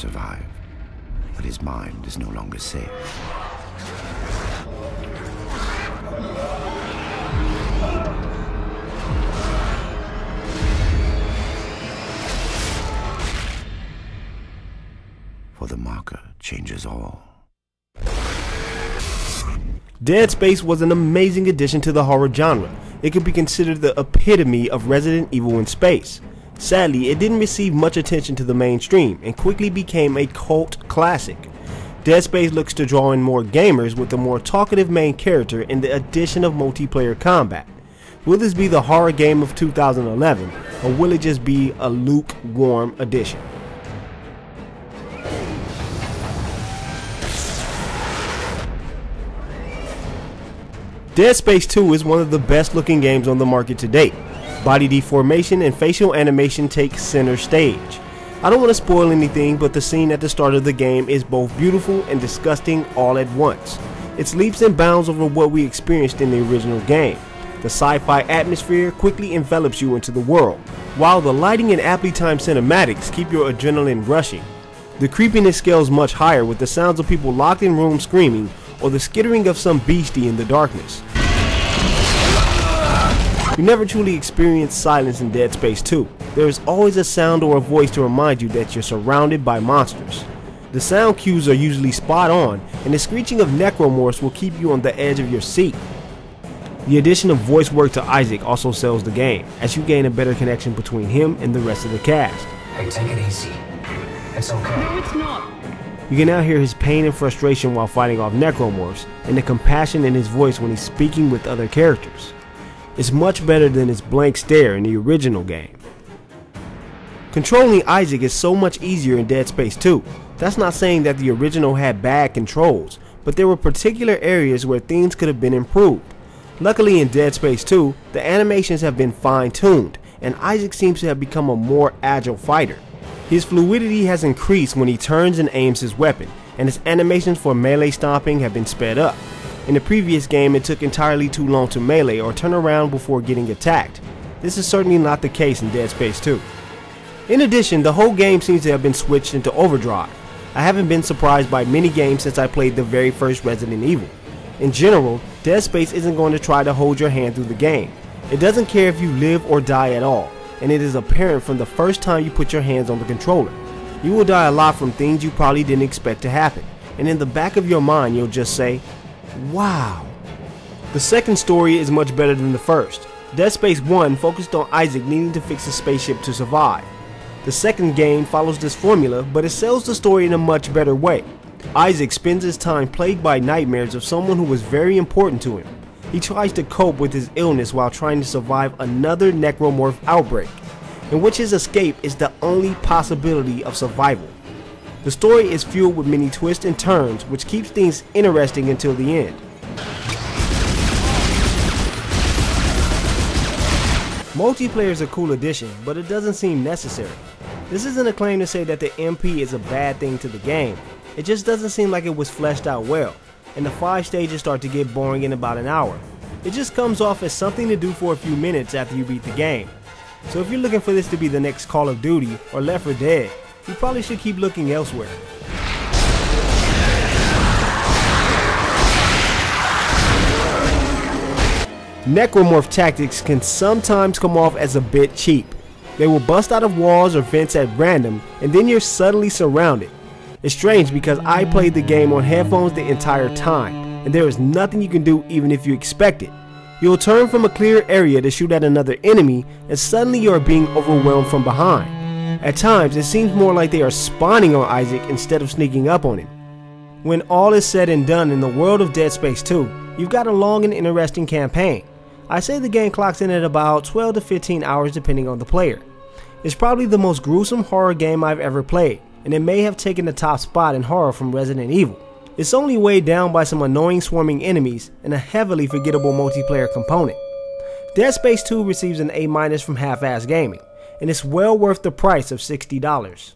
survive, but his mind is no longer safe. For the marker changes all. Dead Space was an amazing addition to the horror genre. It could be considered the epitome of Resident Evil in space. Sadly, it didn't receive much attention to the mainstream and quickly became a cult classic. Dead Space looks to draw in more gamers with a more talkative main character and the addition of multiplayer combat. Will this be the horror game of 2011, or will it just be a lukewarm addition? Dead Space 2 is one of the best looking games on the market to date. Body deformation and facial animation take center stage. I don't want to spoil anything, but the scene at the start of the game is both beautiful and disgusting all at once. It's leaps and bounds over what we experienced in the original game. The sci-fi atmosphere quickly envelops you into the world, while the lighting and aptly timed cinematics keep your adrenaline rushing. The creepiness scales much higher with the sounds of people locked in rooms screaming, or the skittering of some beastie in the darkness. You never truly experience silence in Dead Space 2. There is always a sound or a voice to remind you that you're surrounded by monsters. The sound cues are usually spot on, and the screeching of necromorphs will keep you on the edge of your seat. The addition of voice work to Isaac also sells the game, as you gain a better connection between him and the rest of the cast. Hey, take it easy. It's okay. No, it's not. You can now hear his pain and frustration while fighting off necromorphs, and the compassion in his voice when he's speaking with other characters. It's much better than his blank stare in the original game. Controlling Isaac is so much easier in Dead Space 2. That's not saying that the original had bad controls, but there were particular areas where things could have been improved. Luckily in Dead Space 2, the animations have been fine-tuned, and Isaac seems to have become a more agile fighter. His fluidity has increased when he turns and aims his weapon, and his animations for melee stomping have been sped up. In the previous game, it took entirely too long to melee or turn around before getting attacked. This is certainly not the case in Dead Space 2. In addition, the whole game seems to have been switched into overdrive. I haven't been surprised by many games since I played the very first Resident Evil. In general, Dead Space isn't going to try to hold your hand through the game. It doesn't care if you live or die at all, and it is apparent from the first time you put your hands on the controller. You will die a lot from things you probably didn't expect to happen, and in the back of your mind you'll just say, wow. The second story is much better than the first. Dead Space 1 focused on Isaac needing to fix his spaceship to survive. The second game follows this formula, but it sells the story in a much better way. Isaac spends his time plagued by nightmares of someone who was very important to him. He tries to cope with his illness while trying to survive another necromorph outbreak, in which his escape is the only possibility of survival. The story is fueled with many twists and turns, which keeps things interesting until the end. Multiplayer is a cool addition, but it doesn't seem necessary. This isn't a claim to say that the MP is a bad thing to the game. It just doesn't seem like it was fleshed out well, and the 5 stages start to get boring in about an hour. It just comes off as something to do for a few minutes after you beat the game. So if you're looking for this to be the next Call of Duty or Left 4 Dead, you probably should keep looking elsewhere. Necromorph tactics can sometimes come off as a bit cheap. They will bust out of walls or vents at random, and then you're suddenly surrounded. It's strange because I played the game on headphones the entire time, and there is nothing you can do even if you expect it. You'll turn from a clear area to shoot at another enemy, and suddenly you are being overwhelmed from behind. At times, it seems more like they are spawning on Isaac instead of sneaking up on him. When all is said and done in the world of Dead Space 2, you've got a long and interesting campaign. I say the game clocks in at about 12 to 15 hours depending on the player. It's probably the most gruesome horror game I've ever played, and it may have taken the top spot in horror from Resident Evil. It's only weighed down by some annoying swarming enemies and a heavily forgettable multiplayer component. Dead Space 2 receives an A- from Half-Ass Gaming, and it's well worth the price of $60.